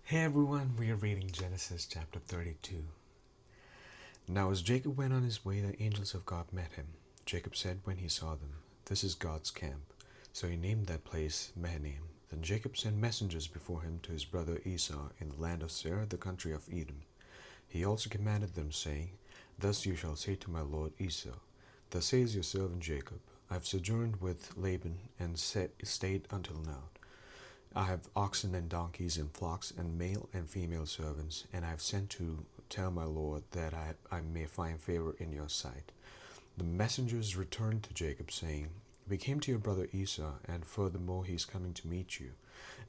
Hey everyone, we are reading Genesis chapter 32. Now, as Jacob went on his way, the angels of God met him. Jacob said when he saw them, "This is God's camp." So he named that place Mahanaim. Then Jacob sent messengers before him to his brother Esau in the land of Seir, the country of Edom. He also commanded them, saying, "Thus you shall say to my lord Esau, Thus says your servant Jacob, I have sojourned with Laban and stayed until now. I have oxen and donkeys and flocks and male and female servants, and I have sent to tell my lord that I may find favor in your sight." The messengers returned to Jacob, saying, "We came to your brother Esau, and furthermore he is coming to meet you,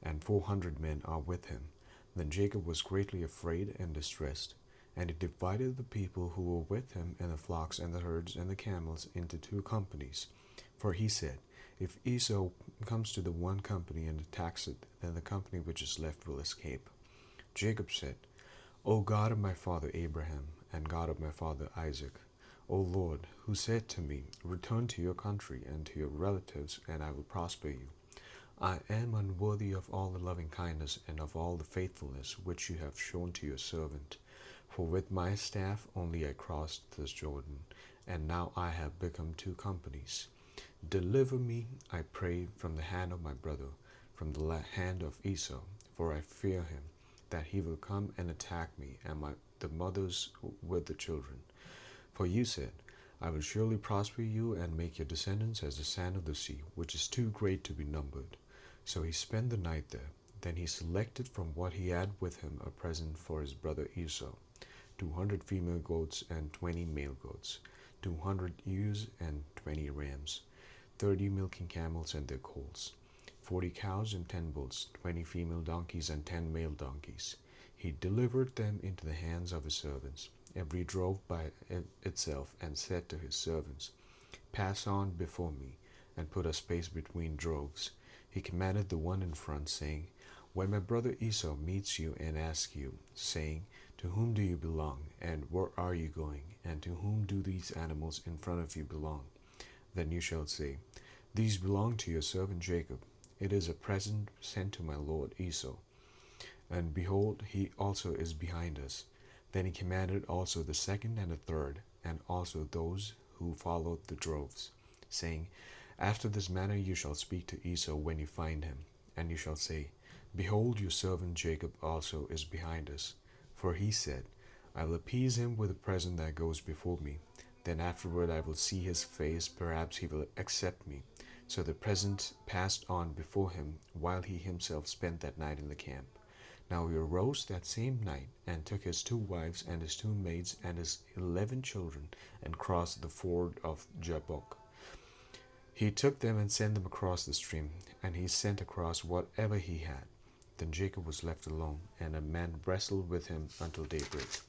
and 400 men are with him." Then Jacob was greatly afraid and distressed, and he divided the people who were with him and the flocks and the herds and the camels into two companies. For he said, "If Esau comes to the one company and attacks it, then the company which is left will escape." Jacob said, "O God of my father Abraham, and God of my father Isaac, O Lord, who said to me, Return to your country and to your relatives, and I will prosper you. I am unworthy of all the loving kindness and of all the faithfulness which you have shown to your servant. For with my staff only I crossed this Jordan, and now I have become two companies. Deliver me, I pray, from the hand of my brother, from the hand of Esau, for I fear him, that he will come and attack me, and the mothers with the children. For you said, I will surely prosper you and make your descendants as the sand of the sea, which is too great to be numbered." So he spent the night there. Then he selected from what he had with him a present for his brother Esau, 200 female goats and 20 male goats, 200 ewes and 20 rams, 30 milking camels and their coals, 40 cows and 10 bulls, 20 female donkeys and 10 male donkeys. He delivered them into the hands of his servants. Every drove by itself, and said to his servants, "Pass on before me, and put a space between droves." He commanded the one in front, saying, "When my brother Esau meets you and asks you, saying, To whom do you belong, and where are you going, and to whom do these animals in front of you belong? Then you shall say, These belong to your servant Jacob. It is a present sent to my lord Esau. And behold, he also is behind us." Then he commanded also the second and the third, and also those who followed the droves, saying, "After this manner you shall speak to Esau when you find him, and you shall say, Behold, your servant Jacob also is behind us. For he said, I will appease him with a present that goes before me. Then afterward I will see his face, perhaps he will accept me." So the present passed on before him, while he himself spent that night in the camp. Now he arose that same night, and took his 2 wives and his 2 maids and his 11 children, and crossed the ford of Jabbok. He took them and sent them across the stream, and he sent across whatever he had. Then Jacob was left alone, and a man wrestled with him until daybreak.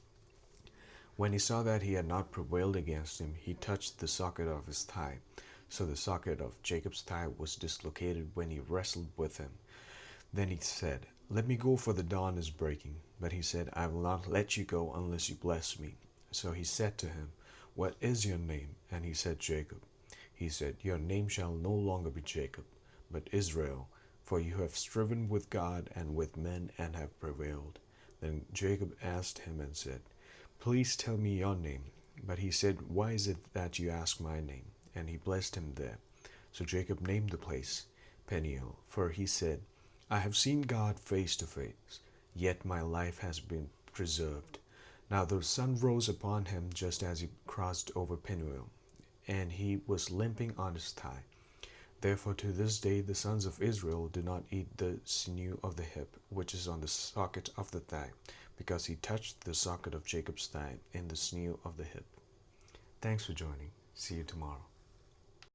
When he saw that he had not prevailed against him, he touched the socket of his thigh. So the socket of Jacob's thigh was dislocated when he wrestled with him. Then he said, "Let me go, for the dawn is breaking." But he said, "I will not let you go unless you bless me." So he said to him, "What is your name?" And he said, "Jacob." He said, "Your name shall no longer be Jacob, but Israel, for you have striven with God and with men and have prevailed." Then Jacob asked him and said, "Please tell me your name." But he said, "Why is it that you ask my name?" And he blessed him there. So Jacob named the place Peniel, for he said, "I have seen God face to face, yet my life has been preserved." Now the sun rose upon him just as he crossed over Peniel, and he was limping on his thigh. Therefore to this day the sons of Israel do not eat the sinew of the hip, which is on the socket of the thigh, because he touched the socket of Jacob's thigh in the sinew of the hip. Thanks for joining. See you tomorrow.